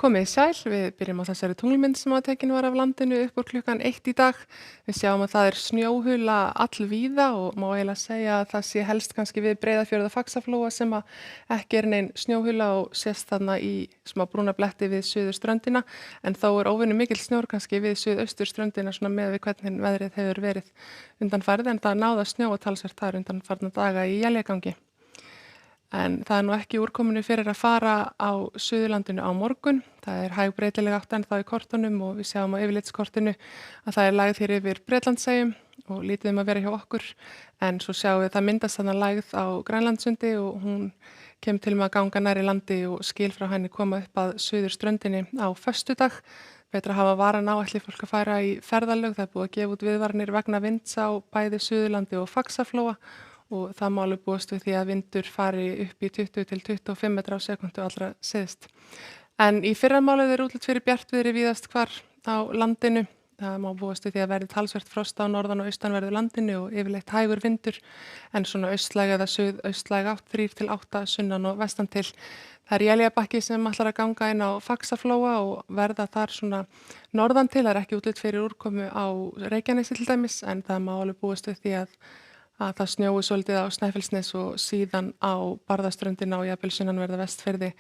Komið sæl, við byrjum á þessari tunglmynd sem að tekin var af landinu upp úr klukkan 1 í dag. Við sjáum að það er snjóhula allvíða og má eiginlega segja að það sé helst kannski við Breiðafjörð og Faxaflóa sem að ekki er nein snjóhula og sést þarna í smá brúna bletti við suðurströndina. En þó er óvenju mikill snjór kannski við suðausturströndina svona með við hvernig veðrið hefur verið undanfarið en það náða snjóa talsvert þar undanfarna daga í éljagangi. En það er nú ekki úrkominu fyrir að fara á Suðurlandinu á morgun. Það er hægbreytileg átt ennþá í kortunum og við sjáum á yfirlitskortinu að það er lægð hér yfir Bretlandseyjum og lítið að vera hjá okkur. En svo sjáum við að það myndast þarna lægð á Grænlandssundi og hún kemur til með að ganga nærri landi og skil frá henni koma upp að suðurströndinni á föstudag. Betra að hafa varan á ætli fólk að fara í ferðalög. Það er búið að gefa út viðvaranir vegna vinds á bæði Suðurlandi og Faxaflóa. Og það má alveg búast við því að vindur fari upp í 20 til 25 metra á sekundu allra syðst. En í fyrramálið er útlit fyrir bjartviðri víðast hvar á landinu. Það má búast við því að verði talsvert frost á norðan- og austanverðu landinu og yfirleitt hægur vindur en svona austlæg eða suðaustlæg átt 3 til 8 sunnan og vestan til. Það er éljabakki sem ætlar að ganga inn á Faxaflóa og verða þar svona norðan til. Það er ekki útlit fyrir úrkomu á Reykjanesi til dæmis en það má alveg búast við því að það snjói svolítið á Snæfellsnes og síðan á Barðaströndina og jafnvel sunnanverða Vestfirði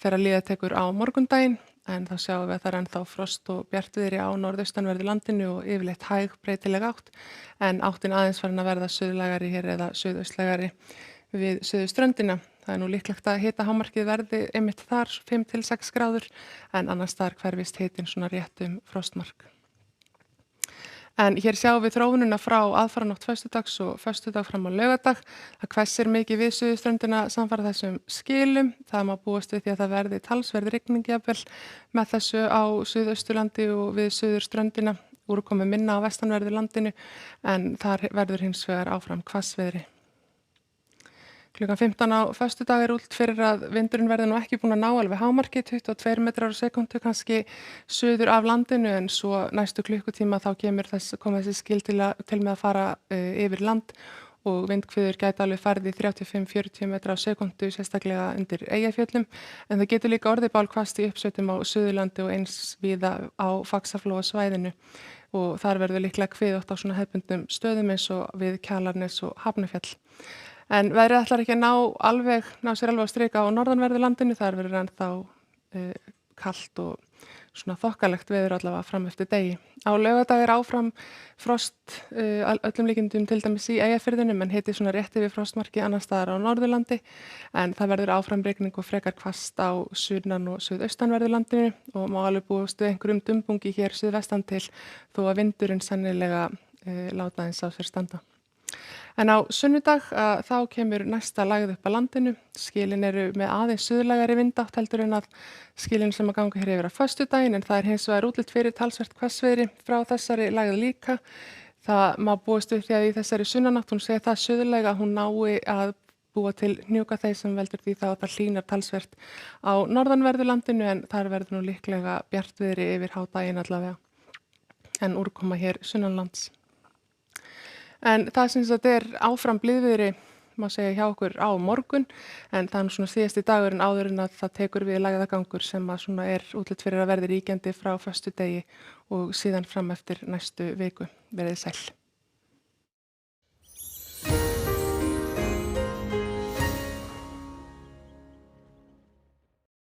þegar líða tekur á morgundaginn en þá sjáum við að það er ennþá frost og bjartviðri á norðaustanverðu landinu og yfirleitt hæg breytileg átt en áttin aðeins farin að verða suðlægari hér eða suðaustlægari við suðurströndina. Það er nú líklegt að hitahámarkið verði einmitt þar 5 til 6 gráður en annars þar hverfist hitin svona rétt frostmark. En hér sjáum við þróunina frá aðfaranótt föstudags og föstudag fram á laugardag. Það hvessir mikið við suðurströndina samfara þessum skilum. Það má búast við því að það verði talsverð rigning jafnvel með þessu á Suðausturlandi og við suðurströndina. Úrkomu minna á vestanverðu landinu en þar verður hins vegar áfram hvassviðri. Klukkan 15 á föstudag er útlit fyrir að vindurinn verði nú ekki búin að ná alveg hámarki, 22 metrar á sekundu kannski suður af landinu en svo næstu klukkutíma þá koma þessi skil til með að fara yfir land og vindhviður gæti alveg farið í 35-40 metra á sekundu sérstaklega undir Eyjafjöllum en það getur líka orðið bálhvasst í uppsveitum á Suðurlandi og eins víða á Faxaflóa svæðinu og þar verður líklega hviðótt á svona hefðbundnum stöðum eins og við Kjalarnes og Hafnarfjall. En veðrið ætlar ekki að ná sér alveg að strika á norðanverðu landinu, þar verður ennþá kalt og svona þokkalegt veður allavega fram eftir degi. Á laugardag er áfram frost öllum líkindum til dæmis í Eyjafirðinum en hiti svona rétt yfir frostmarki annars staðar á Norðurlandi en það verður áfram rigning og frekar hvasst á sunnan- og suðaustanverðu landinu og má alveg búast við einhverjum dumbungi hér suðvestan til þó að vindurinn sennilega láta aðeins á sér standa. En á sunnudag þá kemur næsta lægð upp að landinu. Skilin eru með aðeins suðlægari vindátt heldur en að skilin sem að ganga hér yfir á föstudaginn en það er hins vegar útlit fyrir talsvert hvassviðri frá þessari lægð líka. Það má búast við því að í þessari sunnanátt hún segir það suðlæga hún nái að búa til hnjúkaþeyj sem veldur því þá að það hlýnar talsvert á norðanverðu landinu en þar verður nú líklega bjartviðri yfir hádaginn allavega en úrkoma hér sunnanlands. En það sem þetta er áfram blíðviðri, má segja hjá okkur á morgun, en það er svona síðasti dagurinn áður en að það tekur við lægðagangur sem að svona er útlit fyrir að verði ríkjandi frá föstudegi og síðan fram eftir næstu viku. Verið sæl.